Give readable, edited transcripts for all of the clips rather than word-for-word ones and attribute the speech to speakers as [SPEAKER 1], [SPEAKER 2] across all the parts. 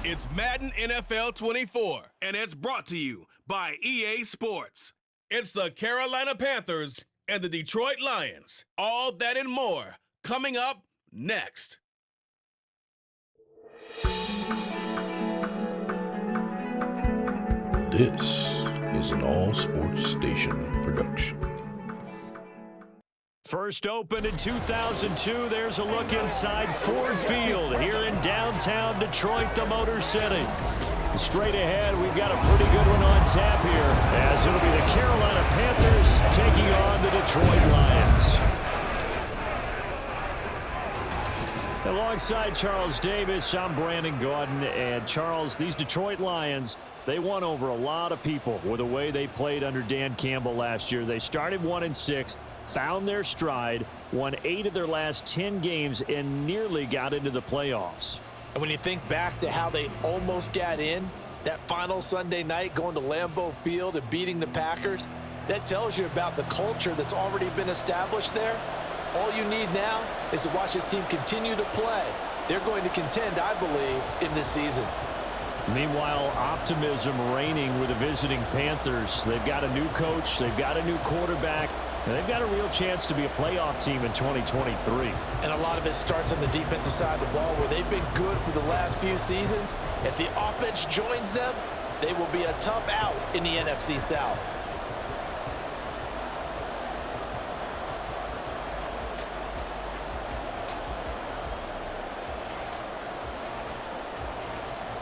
[SPEAKER 1] It's Madden NFL 24, and it's brought to you by EA Sports. It's the Carolina Panthers and the Detroit Lions. All that and more coming up next.
[SPEAKER 2] This is an all-sports station production.
[SPEAKER 3] First opened in 2002, there's a look inside Ford Field here in downtown Detroit, the Motor City. Straight ahead, we've got a pretty good one on tap here, as it'll be the Carolina Panthers taking on the Detroit Lions. Alongside Charles Davis, I'm Brandon Gaudin, and Charles, these Detroit Lions, they won over a lot of people with the way they played under Dan Campbell last year. They started 1-6. Found their stride, won 8 of their last 10 games, and nearly got into the playoffs.
[SPEAKER 4] And when you think back to how they almost got in, that final Sunday night going to Lambeau Field and beating the Packers, that tells you about the culture that's already been established there. All you need now is to watch this team continue to play. They're going to contend, I believe, in this season.
[SPEAKER 3] Meanwhile, optimism reigning with the visiting Panthers. They've got a new coach, they've got a new quarterback, and they've got a real chance to be a playoff team in 2023.
[SPEAKER 4] And a lot of it starts on the defensive side of the ball where they've been good for the last few seasons. If the offense joins them, they will be a tough out in the NFC South.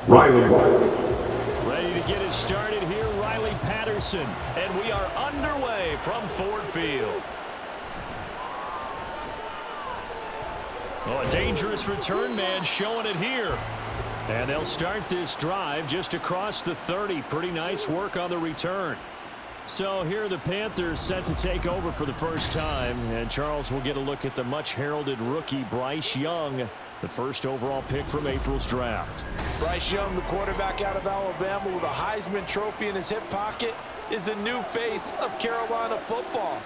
[SPEAKER 3] Ready to get it started here, Riley Patterson. And we are underway from Ford Field. Oh, a dangerous return man showing it here. And they'll start this drive just across the 30. Pretty nice work on the return. So here are the Panthers set to take over for the first time. And Charles will get a look at the much-heralded rookie Bryce Young, the first overall pick from April's draft.
[SPEAKER 4] Bryce Young, the quarterback out of Alabama with a Heisman Trophy in his hip pocket, is the new face of Carolina football.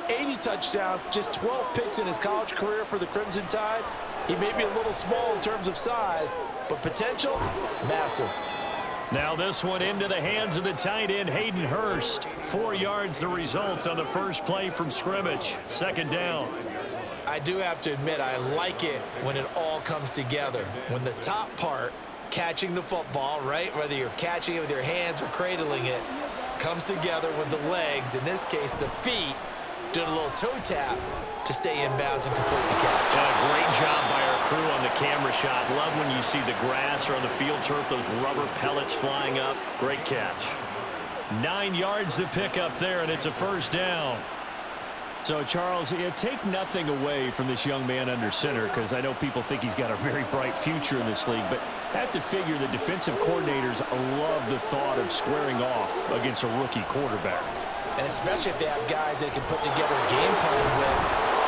[SPEAKER 4] 80 touchdowns, just 12 picks in his college career for the Crimson Tide. He may be a little small in terms of size, but potential, massive.
[SPEAKER 3] Now this one into the hands of the tight end, Hayden Hurst. 4 yards the result on the first play from scrimmage. Second down.
[SPEAKER 4] I do have to admit, I like it when it all comes together. When the top part, catching the football, right, whether you're catching it with your hands or cradling it, comes together with the legs, in this case the feet, doing a little toe tap to stay in bounds and complete the catch.
[SPEAKER 3] Great job by our crew on the camera shot. Love when you see the grass or on the field turf, those rubber pellets flying up. Great catch. 9 yards to pick up there, and it's a first down. So, Charles, take nothing away from this young man under center, because I know people think he's got a very bright future in this league, but I have to figure the defensive coordinators love the thought of squaring off against a rookie quarterback.
[SPEAKER 4] And especially if they have guys they can put together a game plan with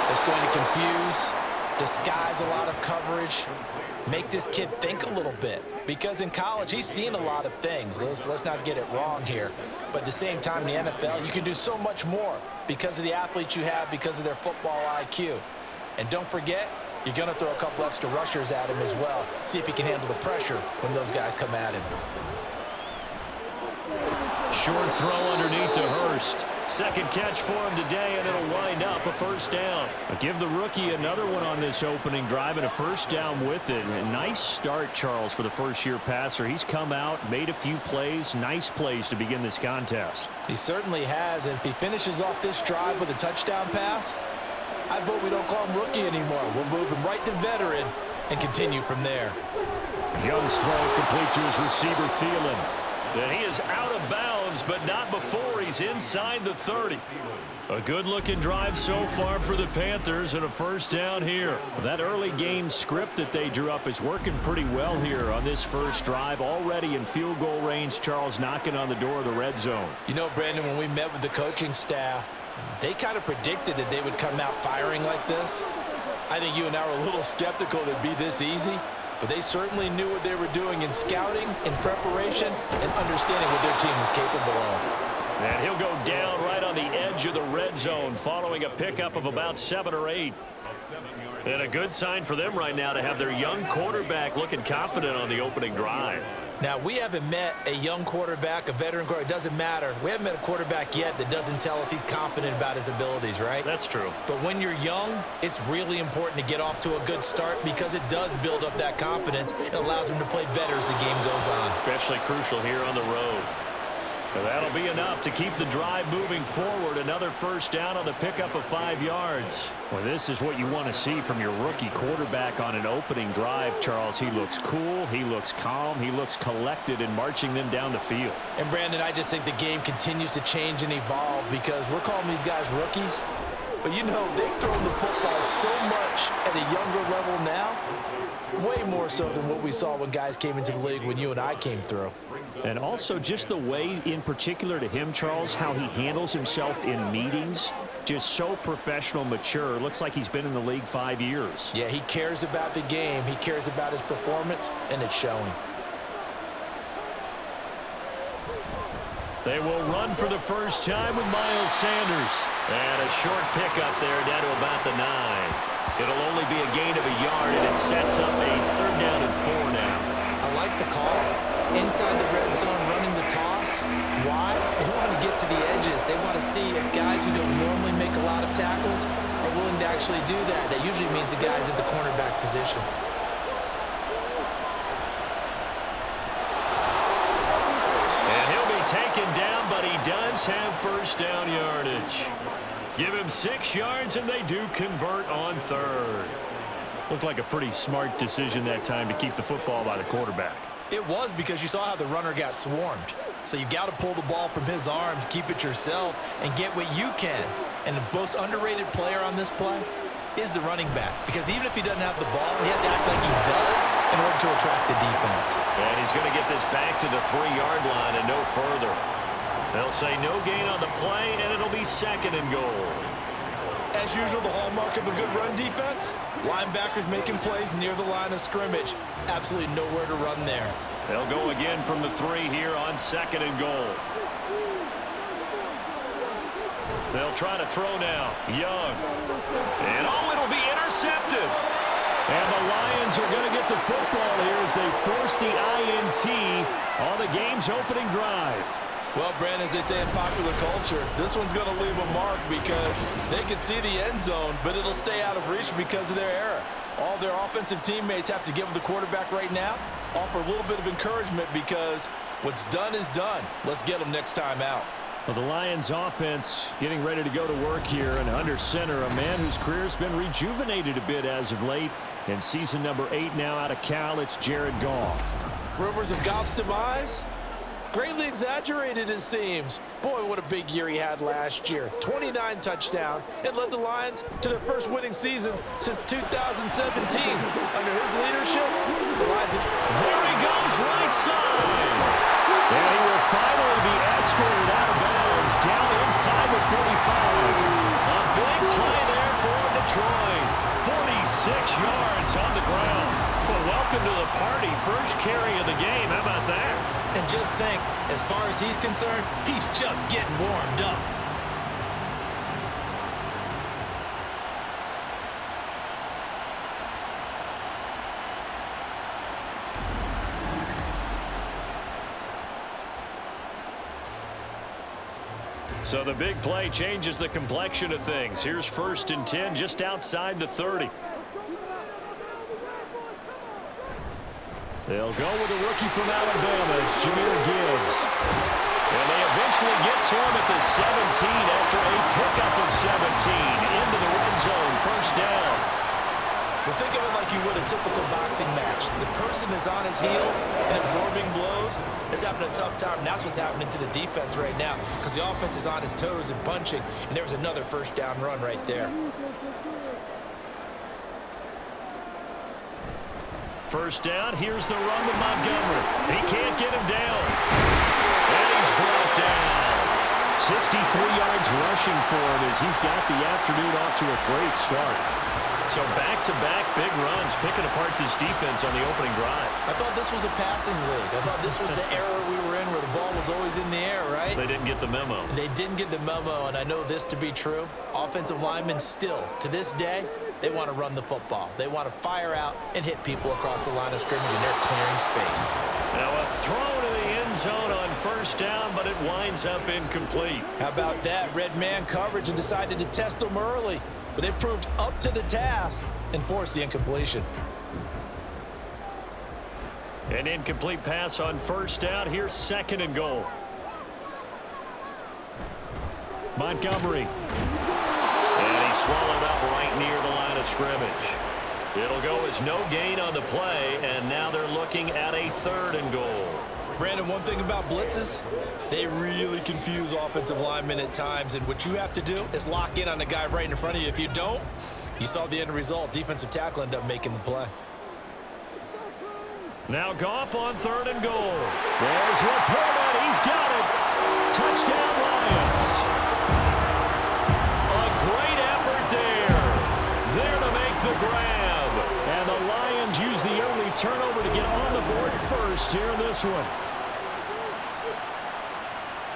[SPEAKER 4] that's going to confuse, disguise a lot of coverage, make this kid think a little bit. Because in college, he's seen a lot of things. Let's not get it wrong here. But at the same time, in the NFL, you can do so much more because of the athletes you have, because of their football IQ. And don't forget, you're going to throw a couple extra rushers at him as well. See if he can handle the pressure when those guys come at him.
[SPEAKER 3] Short throw underneath to Hurst. Second catch for him today, and it'll wind up a first down. Give the rookie another one on this opening drive and a first down with it. A nice start, Charles, for the first-year passer. He's come out, made a few plays, nice plays to begin this contest.
[SPEAKER 4] He certainly has, and if he finishes off this drive with a touchdown pass, I vote we don't call him rookie anymore. We'll move him right to veteran and continue from there.
[SPEAKER 3] Young's throw complete to his receiver, Thielen. And he is out of bounds, but not before he's inside the 30. A good-looking drive so far for the Panthers and a first down here. That early game script that they drew up is working pretty well here on this first drive. Already in field goal range, Charles knocking on the door of the red zone.
[SPEAKER 4] You know, Brandon, when we met with the coaching staff, they kind of predicted that they would come out firing like this. I think you and I were a little skeptical that it'd be this easy. But they certainly knew what they were doing in scouting, in preparation, and understanding what their team was capable of.
[SPEAKER 3] And he'll go down right on the edge of the red zone following a pickup of about 7 or 8. And a good sign for them right now to have their young quarterback looking confident on the opening drive.
[SPEAKER 4] Now, we haven't met a young quarterback, a veteran quarterback. It doesn't matter. We haven't met a quarterback yet that doesn't tell us he's confident about his abilities, right?
[SPEAKER 3] That's true.
[SPEAKER 4] But when you're young, it's really important to get off to a good start because it does build up that confidence. It allows him to play better as the game goes on.
[SPEAKER 3] Especially crucial here on the road. And that'll be enough to keep the drive moving forward. Another first down on the pickup of 5 yards. Well, this is what you want to see from your rookie quarterback on an opening drive, Charles. He looks cool. He looks calm. He looks collected in marching them down the field.
[SPEAKER 4] And, Brandon, I just think the game continues to change and evolve because we're calling these guys rookies. But, you know, they've thrown the football so much at a younger level now, way more so than what we saw when guys came into the league when you and I came through.
[SPEAKER 3] And also just the way, in particular to him, Charles, how he handles himself in meetings, just so professional, mature. Looks like he's been in the league 5 years.
[SPEAKER 4] Yeah, he cares about the game. He cares about his performance, and it's showing.
[SPEAKER 3] They will run for the first time with Miles Sanders. And a short pickup there down to about the 9. It'll only be a gain of a yard, and it sets up a 3rd down and 4 now.
[SPEAKER 4] I like the call. Inside the red zone, running the toss. Why? They want to get to the edges. They want to see if guys who don't normally make a lot of tackles are willing to actually do that. That usually means the guys at the cornerback position.
[SPEAKER 3] And he'll be taken down, but he does have first down yardage. Give him 6 yards, and they do convert on 3rd. Looked like a pretty smart decision that time to keep the football by the quarterback.
[SPEAKER 4] It was because you saw how the runner got swarmed. So you've got to pull the ball from his arms, keep it yourself, and get what you can. And the most underrated player on this play is the running back. Because even if he doesn't have the ball, he has to act like he does in order to attract the defense.
[SPEAKER 3] And he's going to get this back to the 3-yard line and no further. They'll say no gain on the play, and it'll be 2nd and goal.
[SPEAKER 4] As usual, the hallmark of a good run defense, linebackers making plays near the line of scrimmage. Absolutely nowhere to run there.
[SPEAKER 3] They'll go again from the 3 here on 2nd and goal. They'll try to throw now. Young. And it'll be intercepted. And the Lions are going to get the football here as they force the INT on the game's opening drive.
[SPEAKER 4] Well, Brandon, as they say in popular culture, this one's going to leave a mark because they can see the end zone, but it'll stay out of reach because of their error. All their offensive teammates have to give the quarterback right now, offer a little bit of encouragement because what's done is done. Let's get them next time out.
[SPEAKER 3] Well, the Lions offense getting ready to go to work here, and under center, a man whose career has been rejuvenated a bit as of late. In season number 8 now out of Cal, it's Jared Goff.
[SPEAKER 4] Rumors of Goff's demise? Greatly exaggerated, it seems. Boy, what a big year he had last year. 29 touchdowns and led the Lions to their first winning season since 2017. Under his leadership, the Lions...
[SPEAKER 3] There he goes, right side. And he will finally be escorted out of bounds down inside the 45. A big play there for Detroit. 46 yards on the ground. Well, welcome to the party. First carry of the game. How about that?
[SPEAKER 4] And just think, as far as he's concerned, he's just getting warmed up.
[SPEAKER 3] So the big play changes the complexion of things. Here's 1st and 10 just outside the 30. They'll go with a rookie from Alabama. It's Jahmyr Gibbs. And they eventually get to him at the 17 after a pickup of 17 into the red zone. First down.
[SPEAKER 4] Well, think of it like you would a typical boxing match. The person that's on his heels and absorbing blows is having a tough time. And that's what's happening to the defense right now because the offense is on his toes and punching. And there was another first down run right there.
[SPEAKER 3] First down, here's the run with Montgomery. He can't get him down. And he's brought down. 63 yards rushing for him as he's got the afternoon off to a great start. So back-to-back big runs, picking apart this defense on the opening drive.
[SPEAKER 4] I thought this was a passing league. I thought this was the era we were in where the ball was always in the air, right?
[SPEAKER 3] They didn't get the memo.
[SPEAKER 4] They didn't get the memo, and I know this to be true. Offensive linemen still, to this day, they want to run the football. They want to fire out and hit people across the line of scrimmage, and they're clearing space.
[SPEAKER 3] Now a throw to the end zone on first down, but it winds up incomplete.
[SPEAKER 4] How about that? Red man coverage and decided to test them early. But it proved up to the task and forced the incompletion.
[SPEAKER 3] An incomplete pass on first down. Here's 2nd and goal. Montgomery. And he's swallowed up right near the line of scrimmage. It'll go as no gain on the play, and now they're looking at a 3rd and goal.
[SPEAKER 4] Brandon, one thing about blitzes, they really confuse offensive linemen at times, and what you have to do is lock in on the guy right in front of you. If you don't, you saw the end result. Defensive tackle ended up making the play.
[SPEAKER 3] Now Goff on 3rd and goal. There's Laporta. He's got it. Touchdown, Lions. A great effort there. There to make the grab. And the Lions use the early turnover to get on the board first here in this one.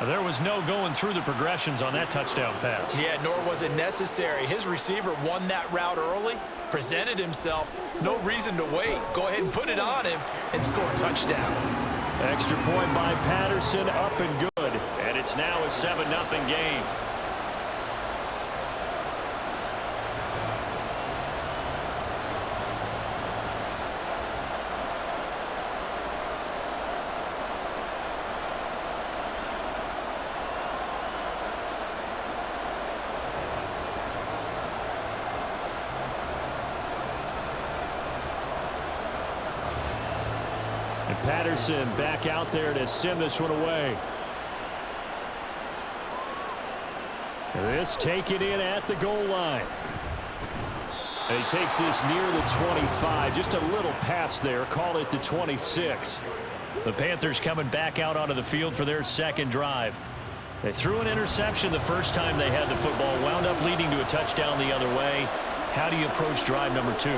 [SPEAKER 3] There was no going through the progressions on that touchdown pass.
[SPEAKER 4] Yeah, nor was it necessary. His receiver won that route early, presented himself. No reason to wait. Go ahead and put it on him and score a touchdown.
[SPEAKER 3] Extra point by Patterson, up and good. And it's now a 7-0 game. Patterson back out there to send this one away. This taken in at the goal line. And he takes this near the 25. Just a little pass there. Call it the 26. The Panthers coming back out onto the field for their 2nd drive. They threw an interception the first time they had the football. Wound up leading to a touchdown the other way. How do you approach drive number 2?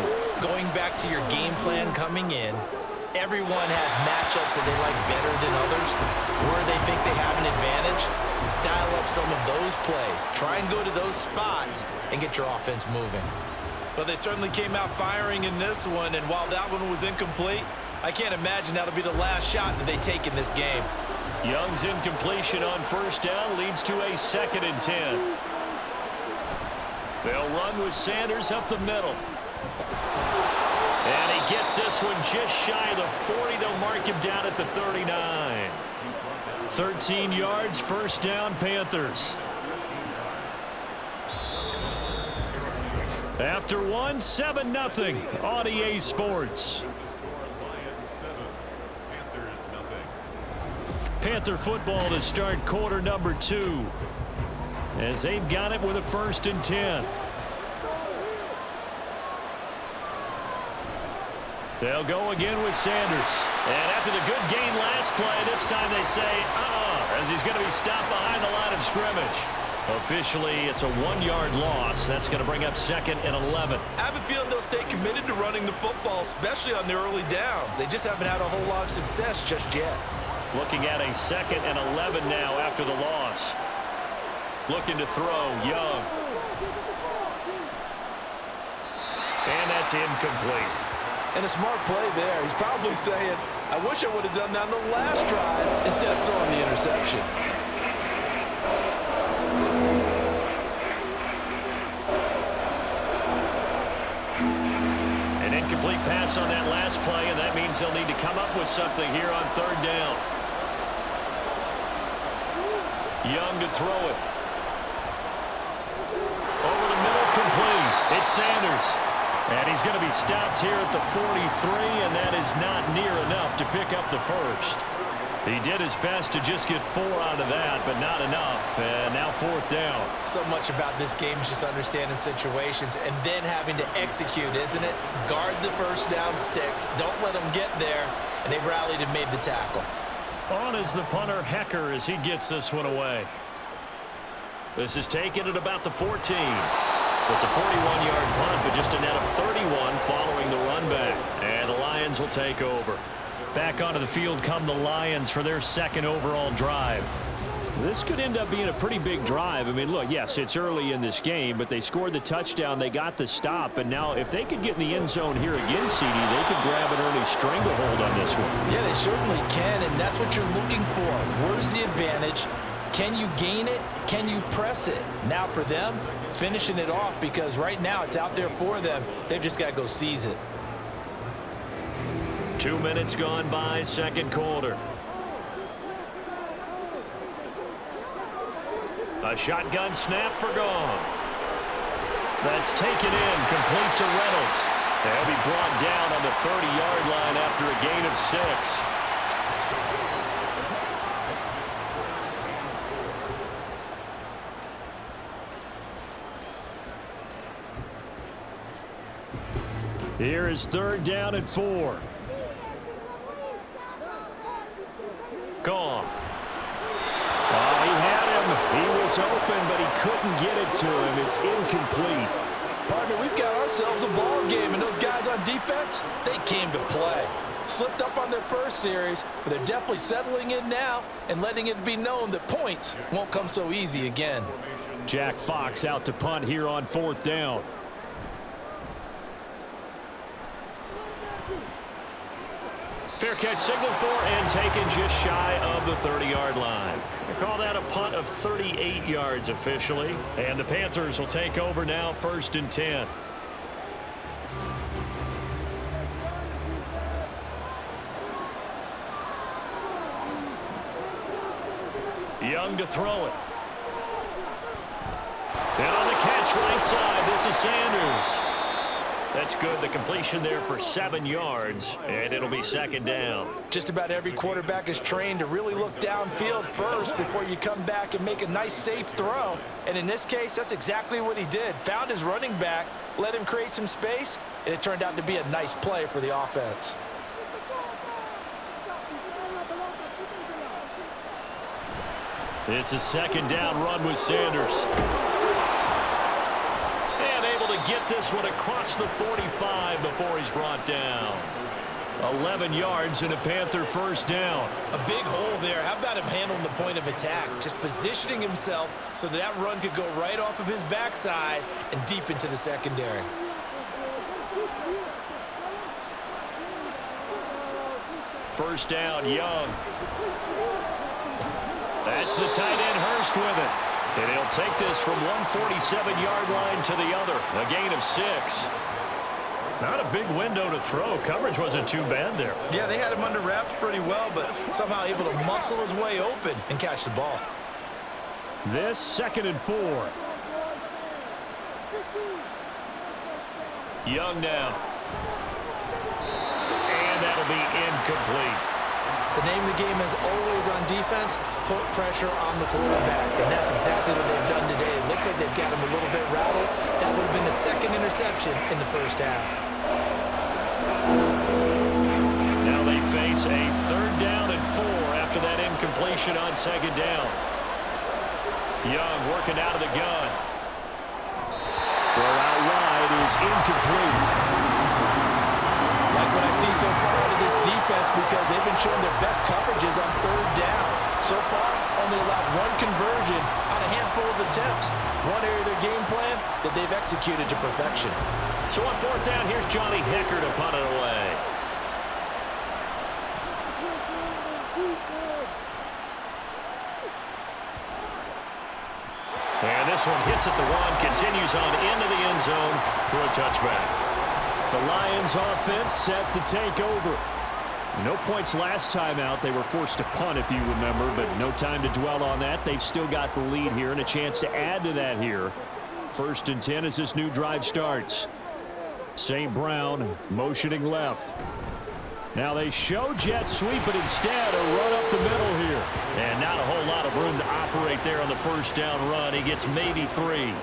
[SPEAKER 4] Going back to your game plan coming in, everyone has matchups that they like better than others, where they think they have an advantage. Dial up some of those plays. Try and go to those spots and get your offense moving. Well, they certainly came out firing in this one, and while that one was incomplete, I can't imagine that'll be the last shot that they take in this game.
[SPEAKER 3] Young's incompletion on first down leads to a 2nd and 10. They'll run with Sanders up the middle. And he gets this one just shy of the 40. They'll mark him down at the 39. 13 yards, first down, Panthers. After one, 7-0 on EA Sports. Panther football to start quarter number 2. As they've got it with a 1st and 10. They'll go again with Sanders. And after the good gain last play, this time they say, as he's going to be stopped behind the line of scrimmage. Officially, it's a 1-yard loss. That's going to bring up 2nd and 11.
[SPEAKER 4] I have a feeling they'll stay committed to running the football, especially on the early downs. They just haven't had a whole lot of success just yet.
[SPEAKER 3] Looking at a 2nd and 11 now after the loss. Looking to throw, Young. And that's incomplete.
[SPEAKER 4] And a smart play there. He's probably saying, I wish I would have done that on the last drive instead of throwing the interception.
[SPEAKER 3] An incomplete pass on that last play, and that means they'll need to come up with something here on 3rd down. Young to throw it. Over the middle, complete. It's Sanders. And he's going to be stopped here at the 43, and that is not near enough to pick up the 1st. He did his best to just get 4 out of that, but not enough. And now 4th down.
[SPEAKER 4] So much about this game is just understanding situations and then having to execute, isn't it? Guard the first down sticks. Don't let them get there. And they rallied and made the tackle.
[SPEAKER 3] On is the punter, Hecker, as he gets this one away. This is taken at about the 14. It's a 41-yard punt, but just a net of 31 following the run back. And the Lions will take over. Back onto the field come the Lions for their second overall drive. This could end up being a pretty big drive. I mean, look, yes, it's early in this game, but they scored the touchdown. They got the stop. And now if they could get in the end zone here again, CD, they could grab an early stranglehold on this one.
[SPEAKER 4] Yeah, they certainly can, and that's what you're looking for. Where's the advantage? Can you gain it? Can you press it? Now for them, finishing it off, because right now it's out there for them. They've just got to go seize it.
[SPEAKER 3] 2 minutes gone by, second quarter. A shotgun snap for Goff. That's taken in, complete to Reynolds. They'll be brought down on the 30-yard line after a gain of 6. Here is 3rd down and 4. Goff. Oh, he had him. He was open, but he couldn't get it to him. It's incomplete.
[SPEAKER 4] Partner, we've got ourselves a ball game, and those guys on defense, they came to play. Slipped up on their first series, but they're definitely settling in now and letting it be known that points won't come so easy again.
[SPEAKER 3] Jack Fox out to punt here on 4th down. Fair catch signaled for and taken just shy of the 30-yard line. They call that a punt of 38 yards officially. And the Panthers will take over now, 1st and 10. Young to throw it. And on the catch right side, this is Sanders. That's good. The completion there for 7 yards, and it'll be 2nd down.
[SPEAKER 4] Just about every quarterback is trained to really look downfield first before you come back and make a nice, safe throw. And in this case, that's exactly what he did. Found his running back, let him create some space, and it turned out to be a nice play for the offense.
[SPEAKER 3] It's a 2nd down run with Sanders. To get this one across the 45 before he's brought down. 11 yards and a Panther 1st down.
[SPEAKER 4] A big hole there. How about him handling the point of attack? Just positioning himself so that run could go right off of his backside and deep into the secondary.
[SPEAKER 3] First down, Young. That's the tight end, Hurst, with it. And he'll take this from 147-yard line to the other. A gain of 6. Not a big window to throw. Coverage wasn't too bad there.
[SPEAKER 4] Yeah, they had him under wraps pretty well, but somehow able to muscle his way open and catch the ball.
[SPEAKER 3] This 2nd and 4. Young now. And that'll be incomplete.
[SPEAKER 4] The name of the game is always on defense, put pressure on the quarterback. And that's exactly what they've done today. It looks like they've got him a little bit rattled. That would have been the 2nd interception in the 1st half.
[SPEAKER 3] Now they face a 3rd down and 4 after that incompletion on 2nd down. Young working out of the gun. Throw out wide is incomplete.
[SPEAKER 4] Like what I see so far out of this defense, because they've been showing their best coverages on 3rd down. So far, only allowed 1 conversion on a handful of attempts. One area of their game plan that they've executed to perfection.
[SPEAKER 3] So on 4th down, here's Johnny Hecker to punt it away. And this one hits at the 1, continues on into the end zone for a touchback. The Lions offense set to take over. No points last time out. They were forced to punt, if you remember, but no time to dwell on that. They've still got the lead here and a chance to add to that here. 1st and 10 as this new drive starts. St. Brown motioning left. Now they show jet sweep, but instead a run up the middle here. And not a whole lot of room to operate there on the 1st down run. He gets maybe 3.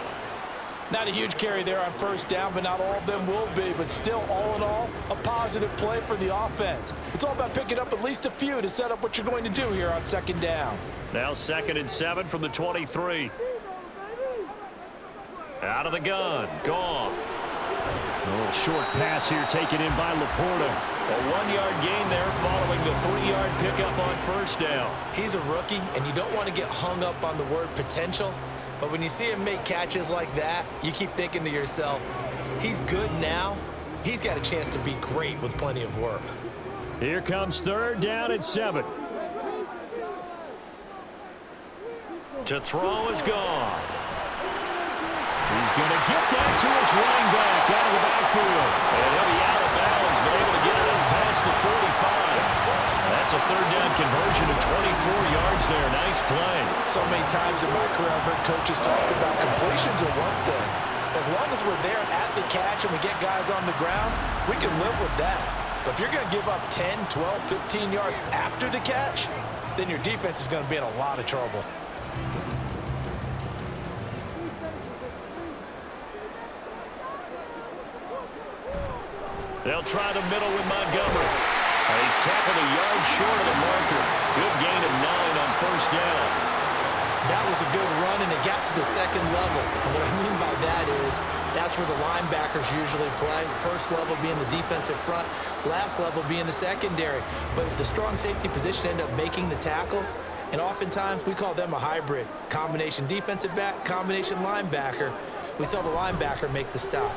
[SPEAKER 4] Not a huge carry there on 1st down, but not all of them will be. But still, all in all, a positive play for the offense. It's all about picking up at least a few to set up what you're going to do here on 2nd down.
[SPEAKER 3] Now 2nd and 7 from the 23. Out of the gun, Goff. A little short pass here taken in by Laporta. A 1-yard gain there following the 3-yard pickup on first down.
[SPEAKER 4] He's a rookie, and you don't want to get hung up on the word potential. But when you see him make catches like that, you keep thinking to yourself, he's good now. He's got a chance to be great with plenty of work.
[SPEAKER 3] Here comes 3rd down and 7. To throw is Goff. He's going to get that to his running back out of the backfield. And he'll be out of bounds, but able to get it up past the 45. That's a 3rd down conversion of 24 yards there. Nice play.
[SPEAKER 4] So many times in my career, I've heard coaches talk about completions are one thing. As long as we're there at the catch and we get guys on the ground, we can live with that. But if you're going to give up 10, 12, 15 yards after the catch, then your defense is going to be in a lot of trouble.
[SPEAKER 3] They'll try the middle with Montgomery. He's tackled a yard short of the marker. Good gain of 9 on first down.
[SPEAKER 4] That was a good run, and it got to the second level. And what I mean by that is that's where the linebackers usually play. First level being the defensive front, last level being the secondary. But the strong safety position ended up making the tackle, and oftentimes we call them a hybrid. Combination defensive back, combination linebacker. We saw the linebacker make the stop.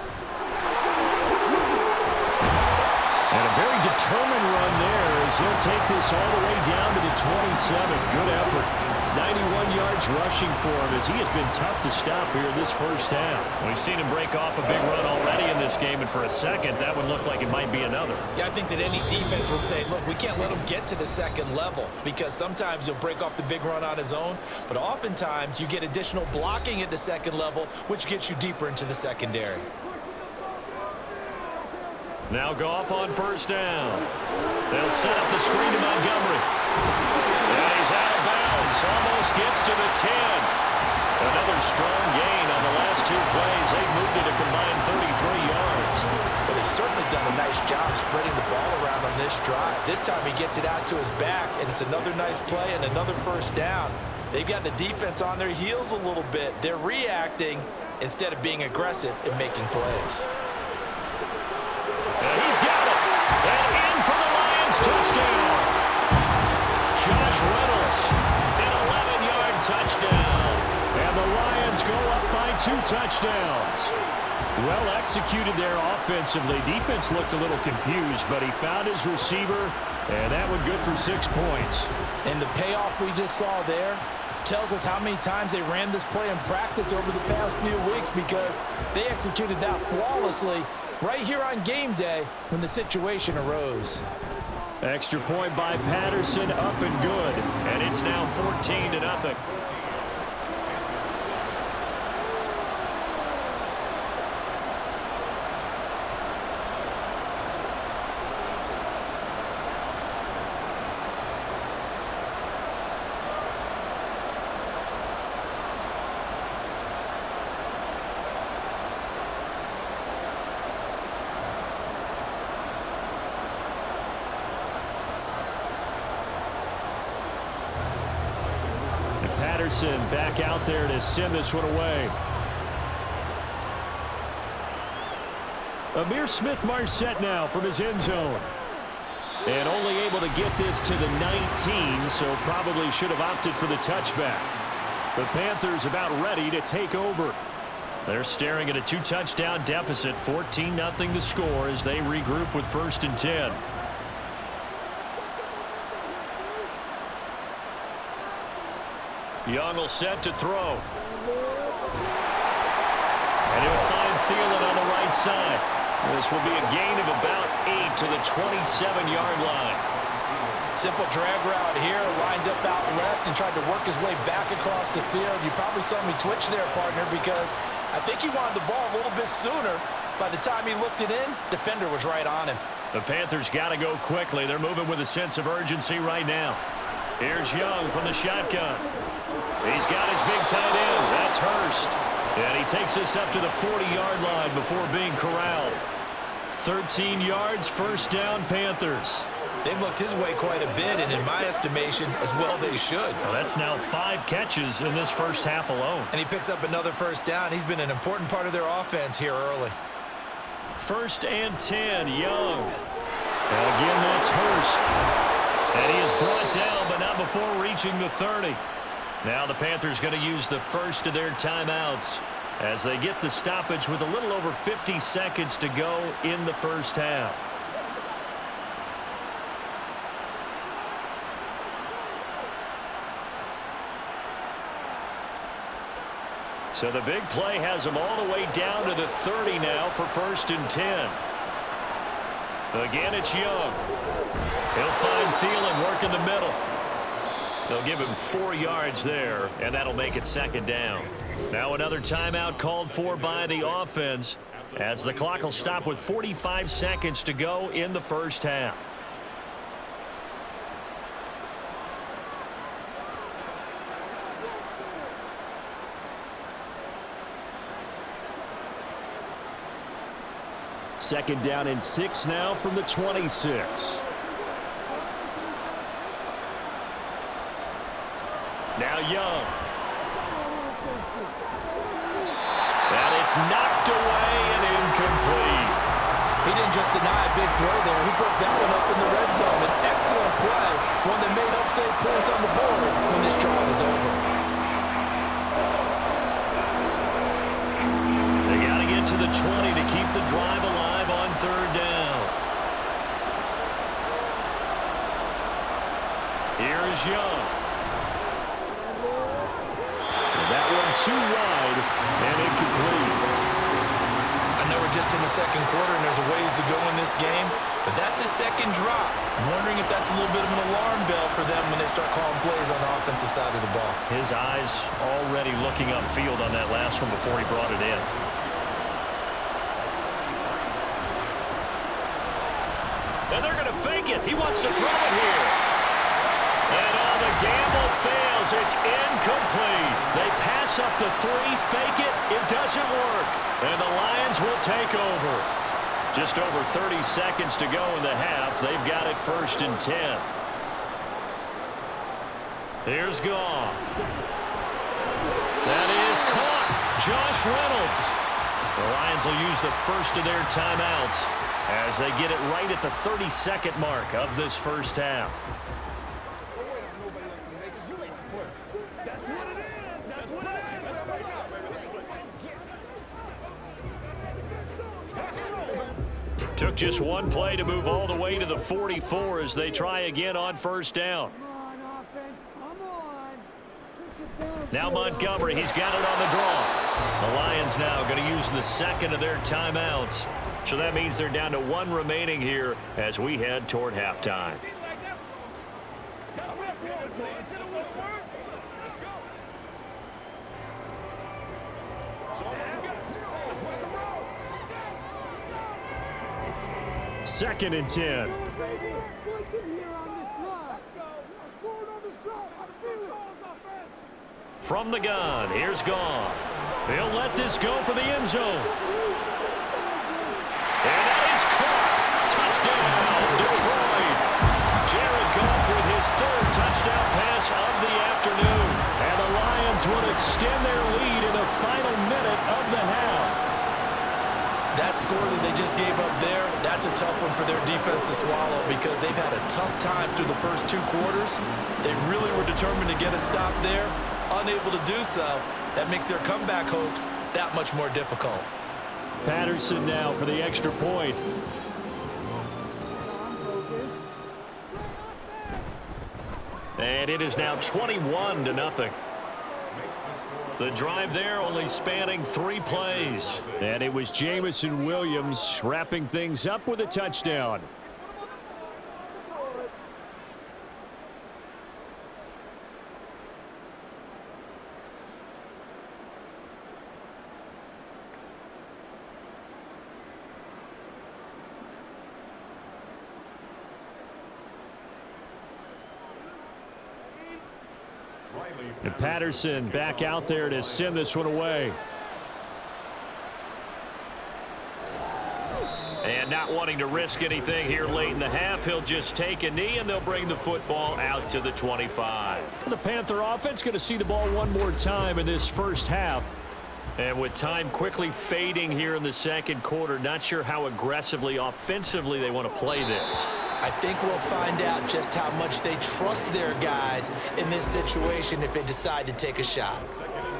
[SPEAKER 3] And a very determined run there as he'll take this all the way down to the 27. Good effort. 91 yards rushing for him as he has been tough to stop here this first half. We've seen him break off a big run already in this game, and for a second, that one looked like it might be another.
[SPEAKER 4] Yeah, I think that any defense would say, look, we can't let him get to the second level because sometimes he'll break off the big run on his own, but oftentimes you get additional blocking at the second level, which gets you deeper into the secondary.
[SPEAKER 3] Now Goff on first down. They'll set up the screen to Montgomery. And he's out of bounds. Almost gets to the 10. Another strong gain on the last 2 plays. They've moved it a combined 33 yards.
[SPEAKER 4] Well, they've certainly done a nice job spreading the ball around on this drive. This time he gets it out to his back, and it's another nice play and another first down. They've got the defense on their heels a little bit. They're reacting instead of being aggressive and making plays.
[SPEAKER 3] And he's got it. And in for the Lions touchdown. Josh Reynolds, an 11-yard touchdown. And the Lions go up by 2 touchdowns. Well executed there offensively. Defense looked a little confused, but he found his receiver, and that one good for 6 points.
[SPEAKER 4] And the payoff we just saw there tells us how many times they ran this play in practice over the past few weeks because they executed that flawlessly right here on game day when the situation arose.
[SPEAKER 3] Extra point by Patterson, up and good. And it's now 14-0. Patterson back out there to send this one away. Amir Smith-Marset now from his end zone. And only able to get this to the 19, so probably should have opted for the touchback. The Panthers about ready to take over. They're staring at a 2-touchdown deficit, 14-0 the score as they regroup with 1st and 10. Young will set to throw. And he'll find Thielen on the right side. This will be a gain of about 8 to the 27-yard line.
[SPEAKER 4] Simple drag route here, lined up out left and tried to work his way back across the field. You probably saw me twitch there, partner, because I think he wanted the ball a little bit sooner. By the time he looked it in, defender was right on him.
[SPEAKER 3] The Panthers got to go quickly. They're moving with a sense of urgency right now. Here's Young from the shotgun. He's got his big tight end. That's Hurst. And he takes us up to the 40-yard line before being corralled. 13 yards, 1st down, Panthers.
[SPEAKER 4] They've looked his way quite a bit, and in my estimation, as well they should.
[SPEAKER 3] Well, that's now 5 catches in this first half alone.
[SPEAKER 4] And he picks up another first down. He's been an important part of their offense here early.
[SPEAKER 3] 1st and 10, Young. And again, that's Hurst. And he is brought down, but not before reaching the 30. Now the Panthers going to use the first of their timeouts as they get the stoppage with a little over 50 seconds to go in the first half. So the big play has them all the way down to the 30 now for 1st and 10. Again, it's Young. He'll find Thielen working the middle. They'll give him 4 yards there, and that'll make it 2nd down. Now another timeout called for by the offense as the clock will stop with 45 seconds to go in the first half. Second down and 6 now from the 26. Now Young. And it's knocked away and incomplete.
[SPEAKER 4] He didn't just deny a big throw there. He broke that one up in the red zone. An excellent play, one that may help save points on the board when this drive is over.
[SPEAKER 3] They got to get to the 20 to keep the drive alive on 3rd down. Here is Young. That one too wide and incomplete.
[SPEAKER 4] I know we're just in the 2nd quarter and there's a ways to go in this game, but that's a 2nd drop. I'm wondering if that's a little bit of an alarm bell for them when they start calling plays on the offensive side of the ball.
[SPEAKER 3] His eyes already looking upfield on that last one before he brought it in. And they're going to fake it. He wants to throw it here. And all the gamble fails. It's incomplete. They pass up the 3, fake it. It doesn't work. And the Lions will take over. Just over 30 seconds to go in the half. They've got it 1st and 10. Here's Goff. That is caught. Josh Reynolds. The Lions will use the first of their timeouts as they get it right at the 32nd mark of this first half. Took just one play to move all the way to the 44 as they try again on 1st down. Now Montgomery, he's got it on the draw. The Lions now going to use the 2nd of their timeouts. So that means they're down to 1 remaining here as we head toward halftime. Second and 10. From the gun, here's Goff. He'll let this go for the end zone. And that is caught. Touchdown, Detroit. Jared Goff with his 3rd touchdown pass of the afternoon. And the Lions will extend their lead in the final minute of the half.
[SPEAKER 4] That score that they just gave up there, that's a tough one for their defense to swallow because they've had a tough time through the first 2 quarters. They really were determined to get a stop there. Unable to do so, that makes their comeback hopes that much more difficult.
[SPEAKER 3] Patterson now for the extra point. And it is now 21-0. The drive there only spanning 3 plays. And it was Jamison Williams wrapping things up with a touchdown. And Patterson back out there to send this one away. And not wanting to risk anything here late in the half, he'll just take a knee, and they'll bring the football out to the 25. The Panther offense going to see the ball one more time in this first half. And with time quickly fading here in the second quarter, not sure how aggressively, offensively they want to play this.
[SPEAKER 4] I think we'll find out just how much they trust their guys in this situation if they decide to take a shot.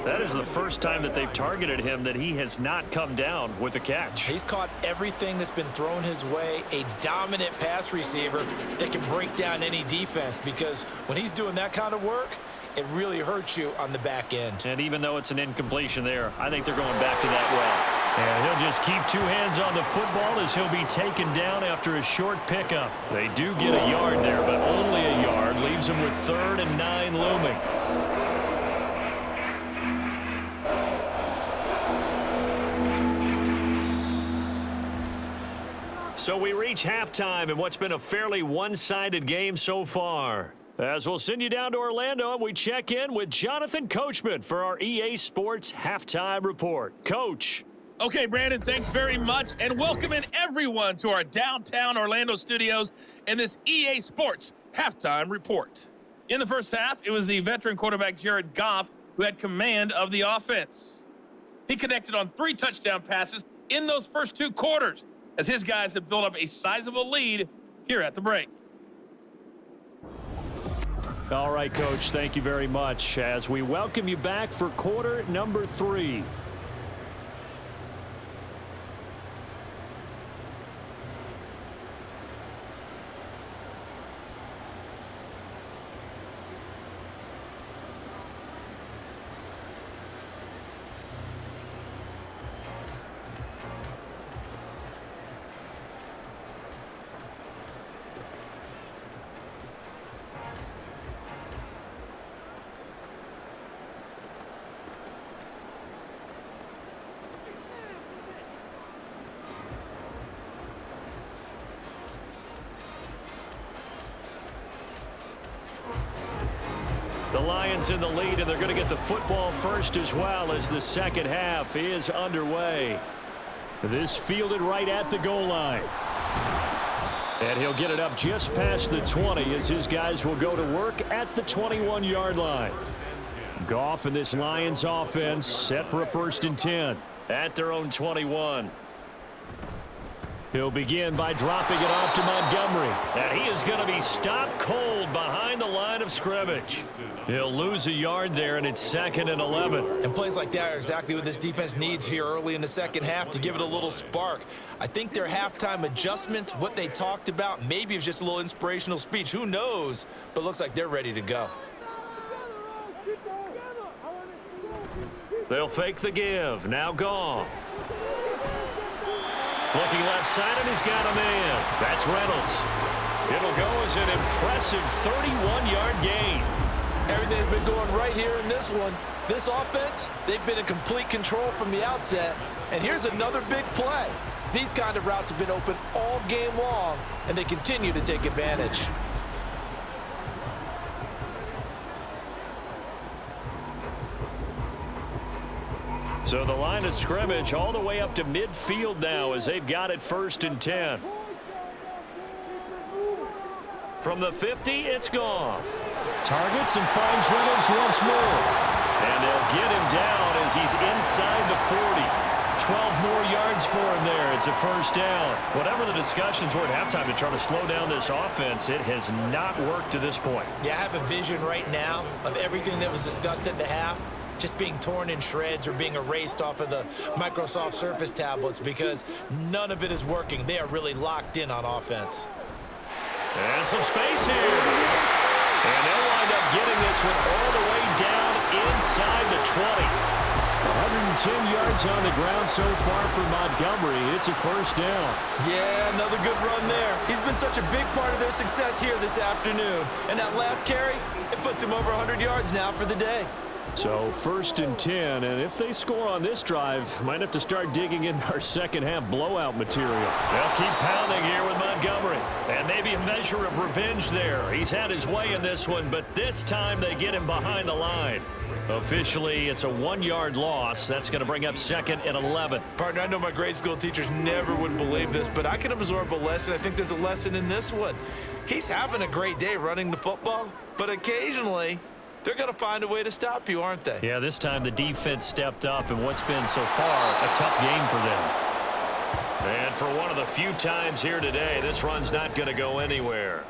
[SPEAKER 3] That is the first time that they've targeted him that he has not come down with a catch.
[SPEAKER 4] He's caught everything that's been thrown his way, a dominant pass receiver that can break down any defense, because when he's doing that kind of work, it really hurts you on the back end.
[SPEAKER 3] And even though it's an incompletion there, I think they're going back to that well. And he'll just keep two hands on the football as he'll be taken down after a short pickup. They do get a yard there, but only a yard. Leaves him with 3rd and 9 looming. So we reach halftime in what's been a fairly one-sided game so far. As we'll send you down to Orlando, and we check in with Jonathan Coachman for our EA Sports Halftime Report. Coach.
[SPEAKER 5] Okay, Brandon, thanks very much, and welcome in everyone to our downtown Orlando studios in this EA Sports Halftime Report. In the first half, it was the veteran quarterback Jared Goff who had command of the offense. He connected on 3 touchdown passes in those first 2 quarters, as his guys have built up a sizable lead here at the break.
[SPEAKER 3] All right, Coach, thank you very much as we welcome you back for quarter number 3. The Lions in the lead, and they're going to get the football first as well as the second half is underway. This fielded right at the goal line. And he'll get it up just past the 20 as his guys will go to work at the 21-yard line. Goff and this Lions offense set for a 1st and 10 at their own 21. He'll begin by dropping it off to Montgomery. And he is going to be stopped cold behind the line of scrimmage. He'll lose a yard there, and it's 2nd and 11.
[SPEAKER 4] And plays like that are exactly what this defense needs here early in the second half to give it a little spark. I think their halftime adjustments, what they talked about, maybe it was just a little inspirational speech. Who knows? But looks like they're ready to go.
[SPEAKER 3] They'll fake the give. Now Goff. Looking left side, and he's got a man. That's Reynolds. It'll go as an impressive 31-yard gain.
[SPEAKER 6] Everything's been going right here in this one. This offense, they've been in complete control from the outset. And here's another big play. These kind of routes have been open all game long, and they continue to take advantage.
[SPEAKER 3] So the line of scrimmage all the way up to midfield now as they've got it 1st and 10. From the 50, it's Goff. Targets and finds Reynolds once more. And they'll get him down as he's inside the 40. 12 more yards for him there. It's a 1st down. Whatever the discussions were at halftime to try to slow down this offense, it has not worked to this point.
[SPEAKER 4] Yeah, I have a vision right now of everything that was discussed at the half just being torn in shreds or being erased off of the Microsoft Surface tablets, because none of it is working. They are really locked in on offense.
[SPEAKER 3] And some space here. And they'll wind up getting this one all the way down inside the 20. 110 yards on the ground so far for Montgomery. It's a 1st down.
[SPEAKER 4] Yeah, another good run there. He's been such a big part of their success here this afternoon. And that last carry, it puts him over 100 yards now for the day.
[SPEAKER 3] So 1st and 10, and if they score on this drive, might have to start digging in our second half blowout material. They'll keep pounding here with Montgomery, and maybe a measure of revenge there. He's had his way in this one, but this time they get him behind the line. Officially, it's a 1-yard loss. That's going to bring up 2nd and 11.
[SPEAKER 6] Partner, I know my grade school teachers never would believe this, but I can absorb a lesson. I think there's a lesson in this one. He's having a great day running the football, but occasionally they're going to find a way to stop you, aren't they?
[SPEAKER 3] Yeah, this time the defense stepped up in what's been so far a tough game for them. And for one of the few times here today, this run's not going to go anywhere.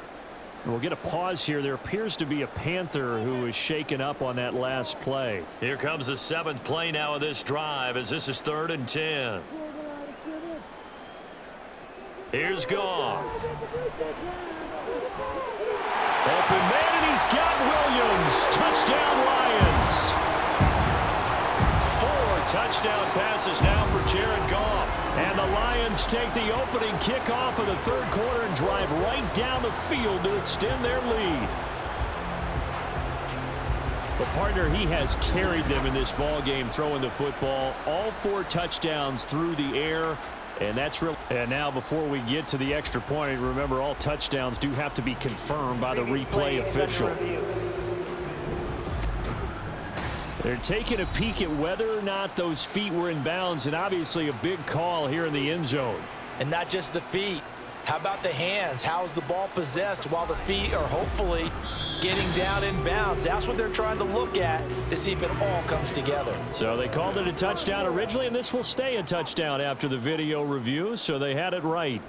[SPEAKER 3] We'll get a pause here. There appears to be a Panther who is shaken up on that last play. Here comes the 7th play now of this drive as this is 3rd and 10. Here's Goff. Open man, and he's got Williams. Touchdown, Lions. 4 touchdown passes now for Jared Goff. And the Lions take the opening kickoff of the 3rd quarter and drive right down the field to extend their lead. But partner, he has carried them in this ball game throwing the football. All 4 touchdowns through the air. And that's real. And now before we get to the extra point, remember all touchdowns do have to be confirmed by the replay official. They're taking a peek at whether or not those feet were in bounds, and obviously a big call here in the end zone.
[SPEAKER 4] And not just the feet. How about the hands? How's the ball possessed while the feet are hopefully getting down in bounds? That's what they're trying to look at to see if it all comes together.
[SPEAKER 3] So they called it a touchdown originally, and this will stay a touchdown after the video review, so they had it right.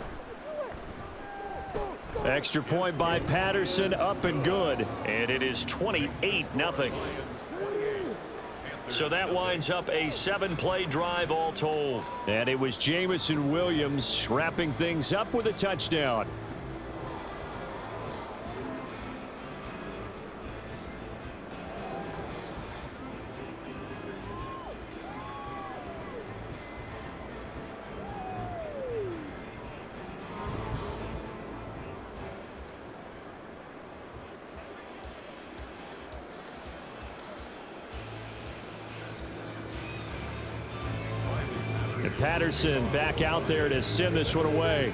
[SPEAKER 3] Extra point by Patterson, up and good. And it is 28-0. So that winds up a 7-play drive all told. And it was Jamison Williams wrapping things up with a touchdown. And Patterson back out there to send this one away.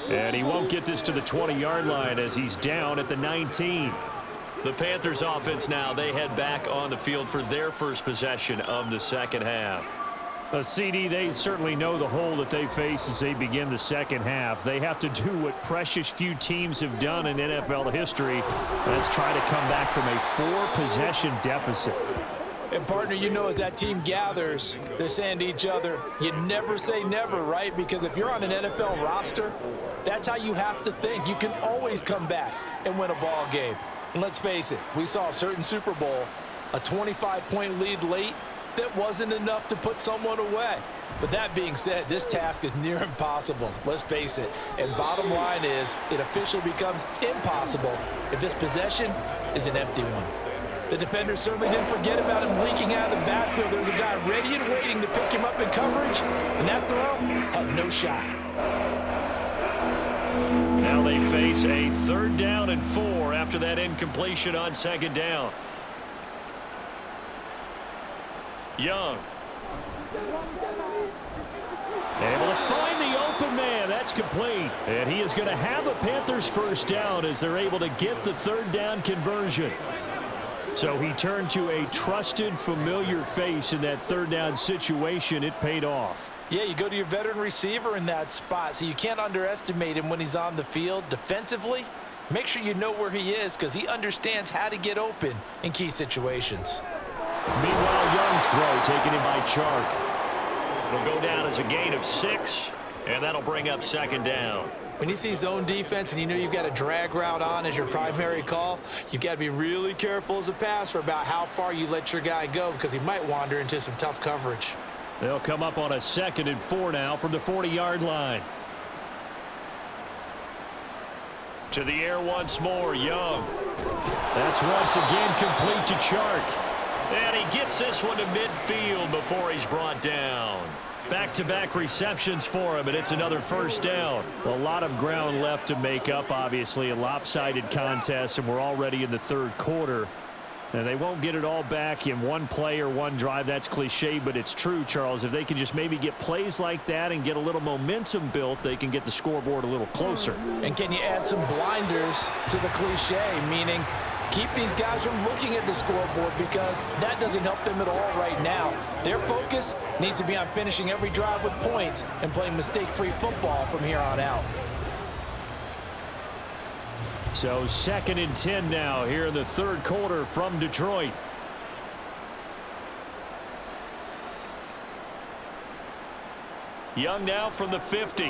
[SPEAKER 3] And he won't get this to the 20-yard line as he's down at the 19. The Panthers offense now, they head back on the field for their first possession of the second half. CD, they certainly know the hole that they face as they begin the second half. They have to do what precious few teams have done in NFL history. Let's try to come back from a 4-possession deficit.
[SPEAKER 4] And partner, you know, as that team gathers, they're saying to each other, you never say never, right? Because if you're on an NFL roster, that's how you have to think. You can always come back and win a ball game. And let's face it, we saw a certain Super Bowl, a 25-point lead late, that wasn't enough to put someone away. But that being said, this task is near impossible. Let's face it. And bottom line is, it officially becomes impossible if this possession is an empty one. The defenders certainly didn't forget about him leaking out of the backfield. There was a guy ready and waiting to pick him up in coverage, and that throw had no shot.
[SPEAKER 3] Now they face a 3rd down and 4 after that incompletion on 2nd down. Young. Able to find the open man. That's complete. And he is going to have a Panthers first down as they're able to get the 3rd down conversion. So he turned to a trusted, familiar face in that 3rd down situation. It paid off.
[SPEAKER 4] Yeah, you go to your veteran receiver in that spot, so you can't underestimate him when he's on the field. Defensively, make sure you know where he is because he understands how to get open in key situations.
[SPEAKER 3] Meanwhile, Young's throw taken in by Chark. It'll go down as a gain of 6, and that'll bring up 2nd down.
[SPEAKER 4] When you see zone defense and you know you've got a drag route on as your primary call, you've got to be really careful as a passer about how far you let your guy go because he might wander into some tough coverage.
[SPEAKER 3] They'll come up on a 2nd and 4 now from the 40-yard line. To the air once more, Young. That's once again complete to Chark. And he gets this one to midfield before he's brought down. Back-to-back receptions for him, and it's another first down. A lot of ground left to make up, obviously, a lopsided contest, and we're already in the 3rd quarter. And they won't get it all back in one play or one drive. That's cliche, but it's true, Charles. If they can just maybe get plays like that and get a little momentum built, they can get the scoreboard a little closer.
[SPEAKER 4] And can you add some blinders to the cliche, meaning keep these guys from looking at the scoreboard, because that doesn't help them at all right now. Their focus needs to be on finishing every drive with points and playing mistake-free football from here on out.
[SPEAKER 3] So 2nd and 10 now here in the third quarter from Detroit. Young now from the 50.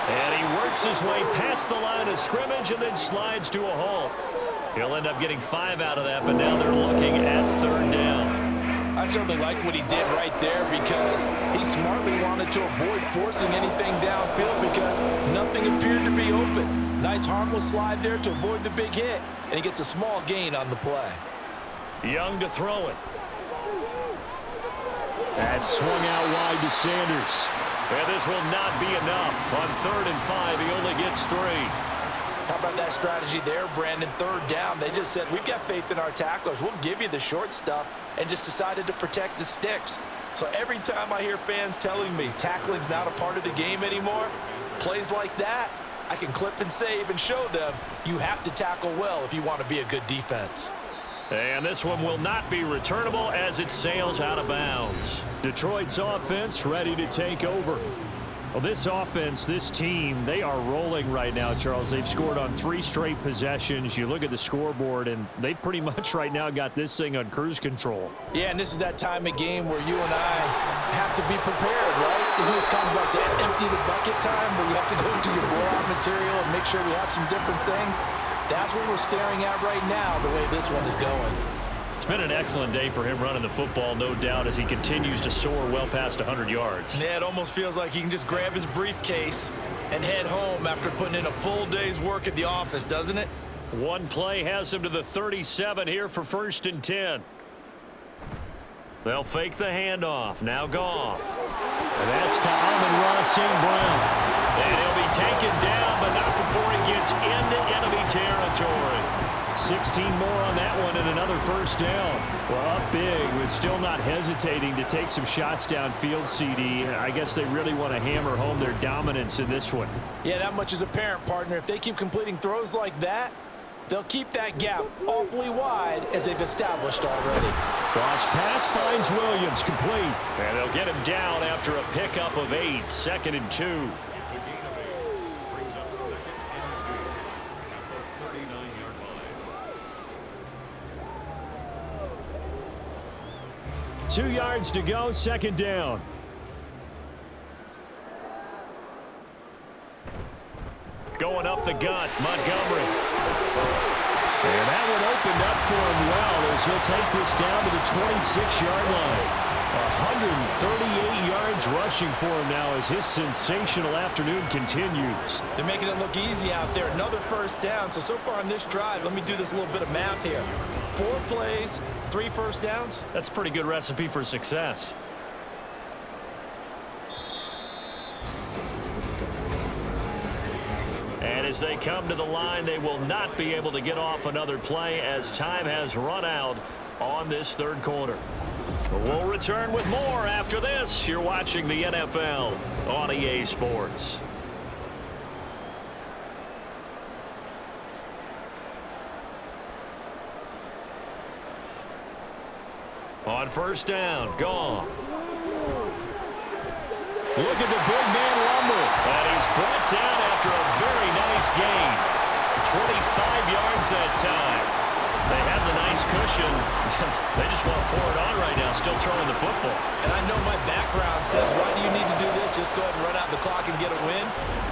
[SPEAKER 3] And he works his way past the line of scrimmage and then slides to a halt. He'll end up getting 5 out of that, but now they're looking at 3rd down.
[SPEAKER 4] I certainly like what he did right there, because he smartly wanted to avoid forcing anything downfield because nothing appeared to be open. Nice harmless slide there to avoid the big hit, and he gets a small gain on the play.
[SPEAKER 3] Young to throw it. That's swung out wide to Sanders. And this will not be enough. On 3rd and 5, he only gets 3.
[SPEAKER 4] How about that strategy there, Brandon? 3rd down, they just said, we've got faith in our tacklers. We'll give you the short stuff, and just decided to protect the sticks. So every time I hear fans telling me tackling's not a part of the game anymore, plays like that, I can clip and save and show them you have to tackle well if you want to be a good defense.
[SPEAKER 3] And this one will not be returnable as it sails out of bounds. Detroit's offense ready to take over. Well, this offense, this team, they are rolling right now, Charles. They've scored on 3 straight possessions. You look at the scoreboard, and they pretty much right now got this thing on cruise control.
[SPEAKER 4] Yeah, and this is that time of game where you and I have to be prepared, right? Isn't this kind of like the empty the bucket time where you have to go into your blowout material and make sure we have some different things? That's what we're staring at right now, the way this one is going.
[SPEAKER 3] It's been an excellent day for him running the football, no doubt, as he continues to soar well past 100 yards.
[SPEAKER 4] Yeah, it almost feels like he can just grab his briefcase and head home after putting in a full day's work at the office, doesn't it?
[SPEAKER 3] One play has him to the 37 here for 1st and 10. They'll fake the handoff. Now Goff. And that's to Amon-Ra St. Brown. And he'll be taken down, but not before he gets into enemy territory. 16 more on that one and another 1st down. Well, up big, but still not hesitating to take some shots downfield, CD. I guess they really want to hammer home their dominance in this one.
[SPEAKER 4] Yeah, that much is apparent, partner. If they keep completing throws like that, they'll keep that gap awfully wide as they've established already.
[SPEAKER 3] Cross pass finds Williams, complete. And they'll get him down after a pickup of 8, 2nd and 2. 2 yards to go, 2nd down. Going up the gut, Montgomery. And that one opened up for him well as he'll take this down to the 26-yard line. 138 yards rushing for him now as his sensational afternoon continues.
[SPEAKER 4] They're making it look easy out there. Another 1st down. So far on this drive, let me do this little bit of math here. 4 plays, 3 1st downs.
[SPEAKER 3] That's a pretty good recipe for success. And as they come to the line, they will not be able to get off another play as time has run out on this 3rd quarter. We'll return with more after this. You're watching the NFL on EA Sports. On 1st down, Goff. Look at the big man lumber. And he's brought down after a very nice gain. 25 yards that time. They have the nice cushion. They just want to pour it on right now, still throwing the football.
[SPEAKER 4] And I know my background says, why do you need to do this? Just go ahead and run out the clock and get a win.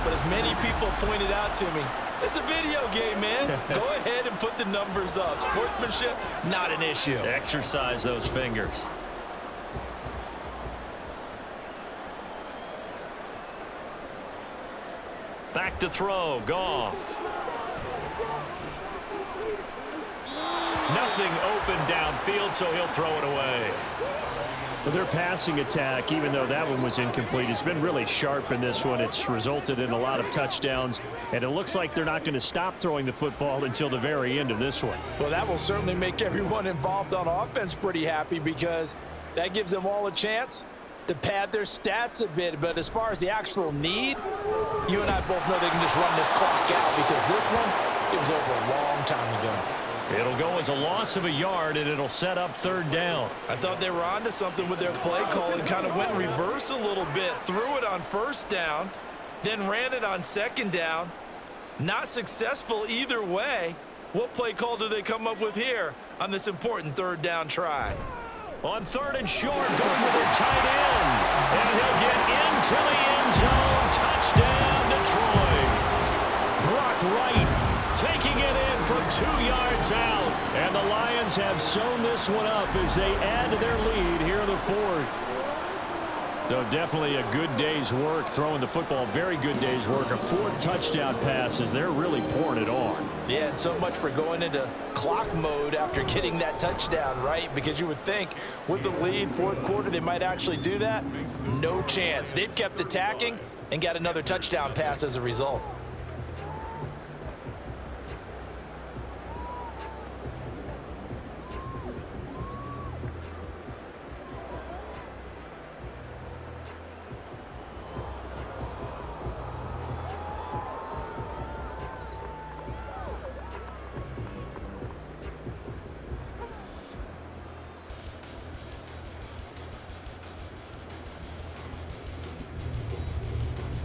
[SPEAKER 4] But as many people pointed out to me, it's a video game, man. Go ahead and put the numbers up. Sportsmanship, not an issue.
[SPEAKER 3] Exercise those fingers. Back to throw, Goff. nothing open downfield, so he'll throw it away.
[SPEAKER 7] Well, their passing attack, even though that one was incomplete, has been really sharp in this one. It's resulted in a lot of touchdowns, and it looks like they're not going to stop throwing the football until the very end of this one.
[SPEAKER 6] Well, that will certainly make everyone involved on offense pretty happy because that gives them all a chance to pad their stats a bit. But as far as the actual need, you and I both know they can just run this clock out because this one, it was over a long time ago.
[SPEAKER 3] It'll go as a loss of a yard, and it'll set up 3rd down.
[SPEAKER 8] I thought they were onto something with their play call and kind of went in reverse a little bit, threw it on 1st down, then ran it on 2nd down. Not successful either way. What play call do they come up with here on this important 3rd down try?
[SPEAKER 3] On 3rd and short, going to their tight end. And he'll get into the end zone. Touchdown, Detroit. Brock Wright taking it in from 2 yards out. And the Lions have sewn this one up as they add to their lead here in the 4th. So definitely a good day's work throwing the football. Very good day's work. A 4th touchdown pass as they're really pouring it on.
[SPEAKER 6] Yeah, and so much for going into clock mode after getting that touchdown, right? Because you would think with the lead, 4th quarter, they might actually do that. No chance. They've kept attacking and got another touchdown pass as a result.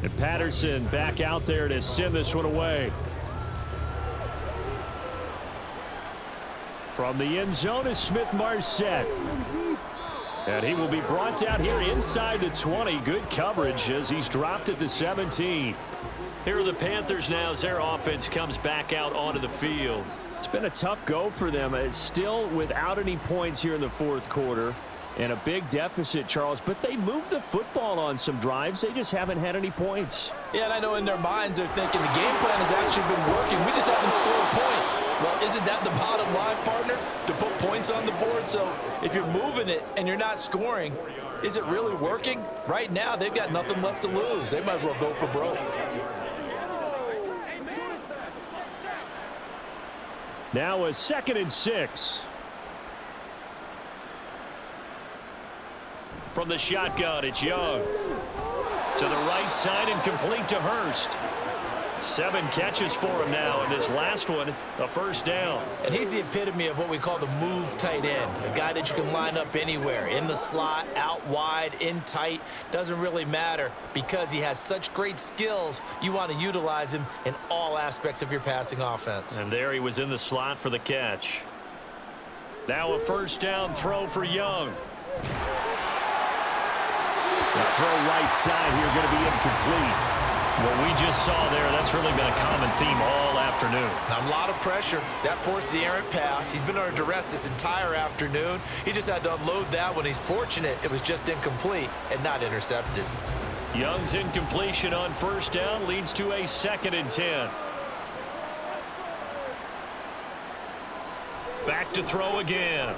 [SPEAKER 7] And Patterson back out there to send this one away. From the end zone is Smith-Marset. And he will be brought down here inside the 20. Good coverage as he's dropped at the 17.
[SPEAKER 3] Here are the Panthers now as their offense comes back out onto the field.
[SPEAKER 7] It's been a tough go for them. It's still without any points here in the 4th quarter. And a big deficit, Charles, but they moved the football on some drives. They just haven't had any points.
[SPEAKER 6] Yeah, and I know in their minds they're thinking the game plan has actually been working. We just haven't scored points. Well, isn't that the bottom line, partner? To put points on the board. So if you're moving it and you're not scoring, is it really working? Right now, they've got nothing left to lose. They might as well go for broke.
[SPEAKER 7] Now a 2nd and 6.
[SPEAKER 3] From the shotgun, it's Young. To the right side and complete to Hurst. 7 catches for him now, and this last one, a 1st down.
[SPEAKER 4] And he's the epitome of what we call the move tight end, a guy that you can line up anywhere, in the slot, out wide, in tight, doesn't really matter because he has such great skills. You want to utilize him in all aspects of your passing offense.
[SPEAKER 3] And there he was in the slot for the catch. Now a 1st down throw for Young.
[SPEAKER 7] The throw right side here going to be incomplete.
[SPEAKER 3] What we just saw there, that's really been a common theme all afternoon.
[SPEAKER 4] A lot of pressure. That forced the errant pass. He's been under duress this entire afternoon. He just had to unload that one. He's fortunate it was just incomplete and not intercepted.
[SPEAKER 3] Young's incompletion on 1st down leads to a 2nd and 10. Back to throw again.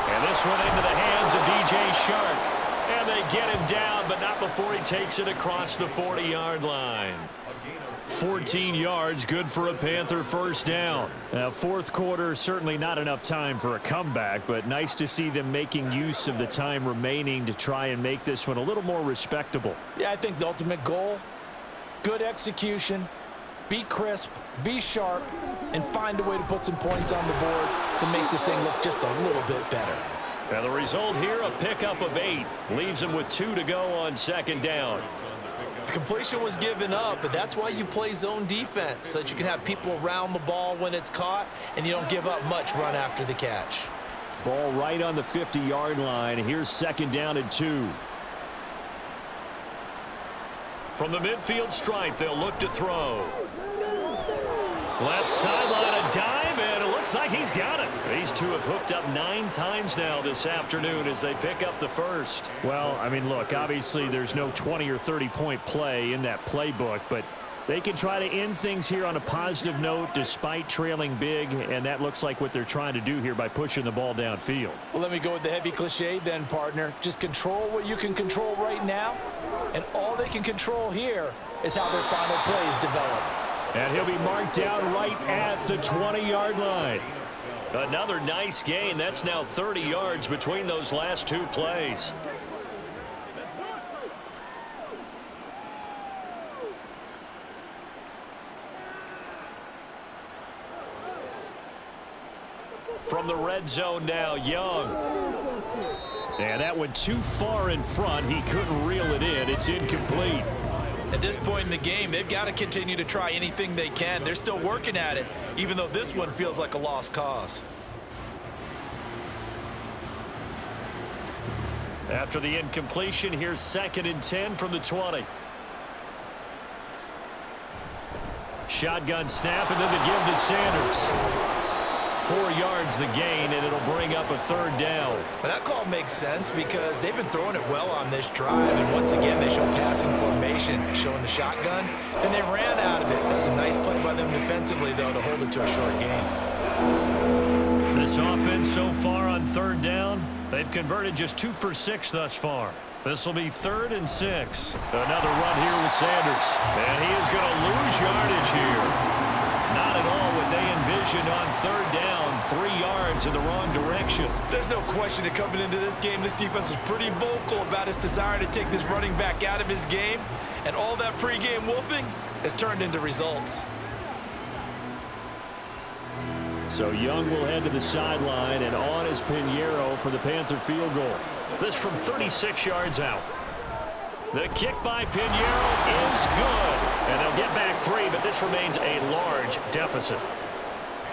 [SPEAKER 3] And this one into the hands of DJ Shark. And they get him down, but not before he takes it across the 40-yard line. 14 yards, good for a Panther 1st down.
[SPEAKER 7] Now, 4th quarter, certainly not enough time for a comeback, but nice to see them making use of the time remaining to try and make this one a little more respectable.
[SPEAKER 6] Yeah, I think the ultimate goal, good execution, be crisp, be sharp, and find a way to put some points on the board to make this thing look just a little bit better.
[SPEAKER 3] And the result here, a pickup of 8. Leaves them with 2 to go on 2nd down.
[SPEAKER 4] Completion was given up, but that's why you play zone defense, so that you can have people around the ball when it's caught, and you don't give up much run after the catch.
[SPEAKER 7] Ball right on the 50-yard line. Here's 2nd down and 2.
[SPEAKER 3] From the midfield stripe, they'll look to throw. Left sideline, a dive, and it looks like he's got it. These two have hooked up 9 times now this afternoon as they pick up the 1st.
[SPEAKER 7] Well, I mean, look, obviously there's no 20 or 30-point play in that playbook, but They can try to end things here on a positive note despite trailing big, and that looks like what they're trying to do here by pushing the ball downfield.
[SPEAKER 4] Well, let me go with the heavy cliche then, partner. Just control what you can control right now, and all they can control here is how their final plays develop.
[SPEAKER 7] And he'll be marked down right at the 20-yard line.
[SPEAKER 3] Another nice gain. That's now 30 yards between those last two plays. From the red zone now, Young.
[SPEAKER 7] And that went too far in front. He couldn't reel it in. It's incomplete.
[SPEAKER 8] At this point in the game, they've got to continue to try anything they can. They're still working at it, even though this one feels like a lost cause.
[SPEAKER 3] After the incompletion, here's 2nd and 10 from the 20. Shotgun snap, and then the give to Sanders. 4 yards the gain, and it'll bring up a 3rd down.
[SPEAKER 8] But that call makes sense because they've been throwing it well on this drive, and once again they show passing formation, showing the shotgun. Then they ran out of it. That's a nice play by them defensively, though, to hold it to a short gain.
[SPEAKER 3] This offense so far on 3rd down, they've converted just 2 for 6 thus far. This will be 3rd and 6. Another run here with Sanders, and he is going to lose yardage here. Not at all what they envisioned on 3rd down. 3 yards in the wrong direction.
[SPEAKER 8] There's no question that coming into this game, this defense was pretty vocal about its desire to take this running back out of his game, and all that pregame wolfing has turned into results.
[SPEAKER 7] So Young will head to the sideline, and on is Pinheiro for the Panther field goal.
[SPEAKER 3] This from 36 yards out. The kick by Pinheiro is good. And they'll get back 3, but this remains a large deficit.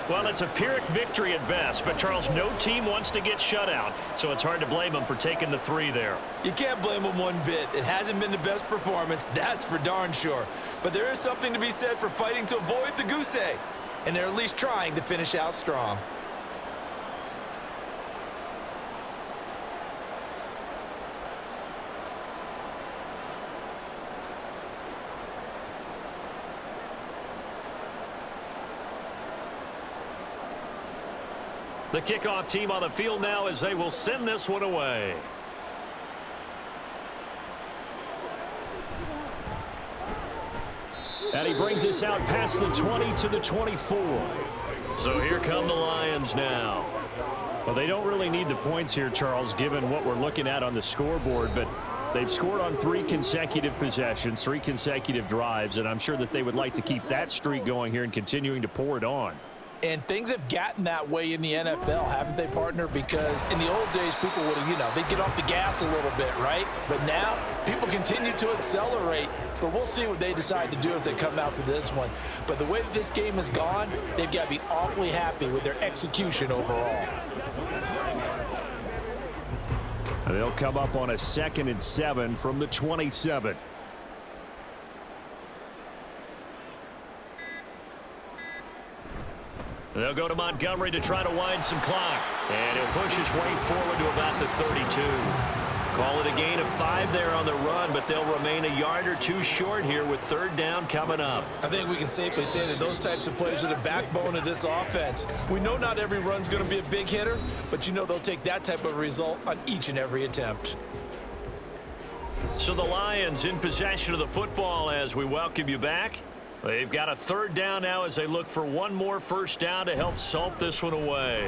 [SPEAKER 3] Well, it's a Pyrrhic victory at best, but Charles, no team wants to get shut out, so it's hard to blame them for taking the 3 there.
[SPEAKER 8] You can't blame them one bit. It hasn't been the best performance, that's for darn sure. But there is something to be said for fighting to avoid the goose egg, and they're at least trying to finish out strong.
[SPEAKER 3] The kickoff team on the field now as they will send this one away.
[SPEAKER 7] And he brings us out past the 20 to the 24.
[SPEAKER 3] So here come the Lions now.
[SPEAKER 7] Well, they don't really need the points here, Charles, given what we're looking at on the scoreboard, but they've scored on 3 consecutive possessions, 3 consecutive drives, and I'm sure that they would like to keep that streak going here and continuing to pour it on.
[SPEAKER 4] And things have gotten that way in the NFL, haven't they, partner? Because in the old days, people would have, they'd get off the gas a little bit, right? But now, people continue to accelerate. But we'll see what they decide to do as they come out for this one. But the way that this game has gone, they've got to be awfully happy with their execution overall.
[SPEAKER 7] And they'll come up on a 2nd and 7 from the 27.
[SPEAKER 3] They'll go to Montgomery to try to wind some clock. And he'll push his way forward to about the 32. Call it a gain of 5 there on the run, but they'll remain a yard or 2 short here with 3rd down coming up.
[SPEAKER 8] I think we can safely say that those types of plays are the backbone of this offense. We know not every run's going to be a big hitter, but they'll take that type of result on each and every attempt.
[SPEAKER 3] So the Lions in possession of the football as we welcome you back. They've got a 3rd down now as they look for one more 1st down to help salt this one away.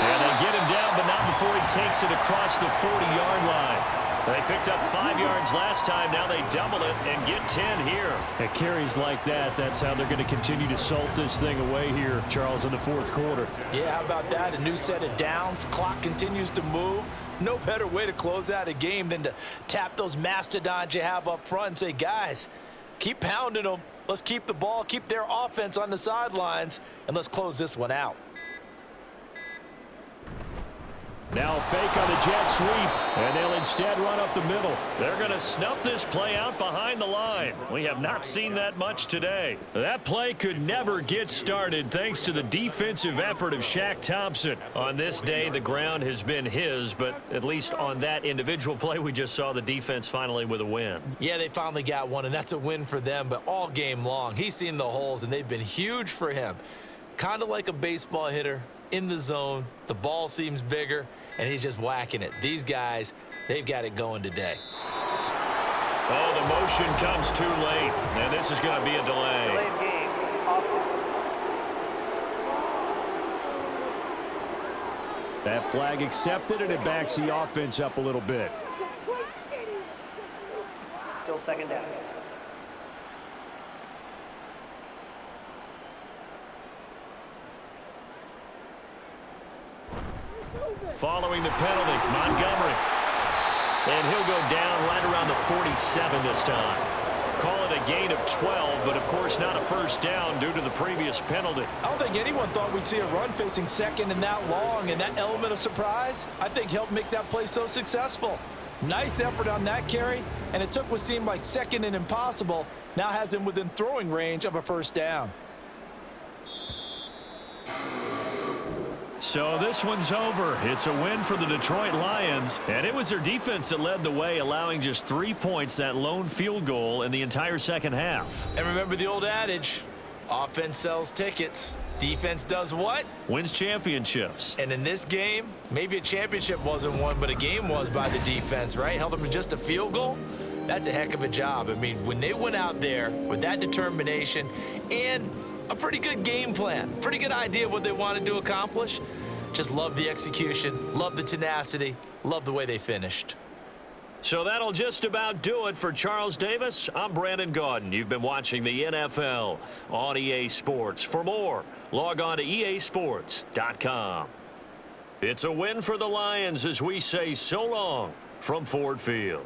[SPEAKER 3] And they get him down, but not before he takes it across the 40-yard line. They picked up 5 yards last time. Now they double it and get 10 here.
[SPEAKER 7] At carries like that, that's how they're going to continue to salt this thing away here, Charles, in the 4th quarter.
[SPEAKER 4] Yeah, how about that? A new set of downs. Clock continues to move. No better way to close out a game than to tap those mastodons you have up front and say, guys, keep pounding them. Let's keep the ball, keep their offense on the sidelines, and let's close this one out.
[SPEAKER 7] Now fake on the jet sweep, and they'll instead run up the middle.
[SPEAKER 3] They're going to snuff this play out behind the line. We have not seen that much today. That play could never get started thanks to the defensive effort of Shaq Thompson. On this day, the ground has been his, but at least on that individual play, we just saw the defense finally with a win.
[SPEAKER 4] Yeah, they finally got one, and that's a win for them, but all game long, he's seen the holes, and they've been huge for him. Kind of like a baseball hitter in the zone. The ball seems bigger, and he's just whacking it. These guys, they've got it going today.
[SPEAKER 3] Oh, the motion comes too late, and this is going to be a delay.
[SPEAKER 7] That flag accepted, and it backs the offense up a little bit.
[SPEAKER 9] Still second down.
[SPEAKER 3] Following the penalty, Montgomery. And he'll go down right around the 47 this time. Call it a gain of 12, but of course not a first down due to the previous penalty.
[SPEAKER 6] I don't think anyone thought we'd see a run facing second and that long, and that element of surprise, I think, helped make that play so successful. Nice effort on that carry, and it took what seemed like second and impossible, now has him within throwing range of a first down.
[SPEAKER 3] So this one's over. It's a win for the Detroit Lions, and it was their defense that led the way, allowing just 3 points, that lone field goal in the entire second half.
[SPEAKER 4] And remember the old adage, offense sells tickets. Defense does what?
[SPEAKER 3] Wins championships.
[SPEAKER 4] And in this game, maybe a championship wasn't won, but a game was by the defense, right? Held them to just a field goal. That's a heck of a job. I mean, when they went out there with that determination and a pretty good game plan, pretty good idea of what they wanted to accomplish, just love the execution, love the tenacity, love the way they finished.
[SPEAKER 3] So that'll just about do it for Charles Davis. I'm Brandon Gaudin. You've been watching the NFL on EA Sports. For more, log on to easports.com. It's a win for the Lions as we say so long from Ford Field.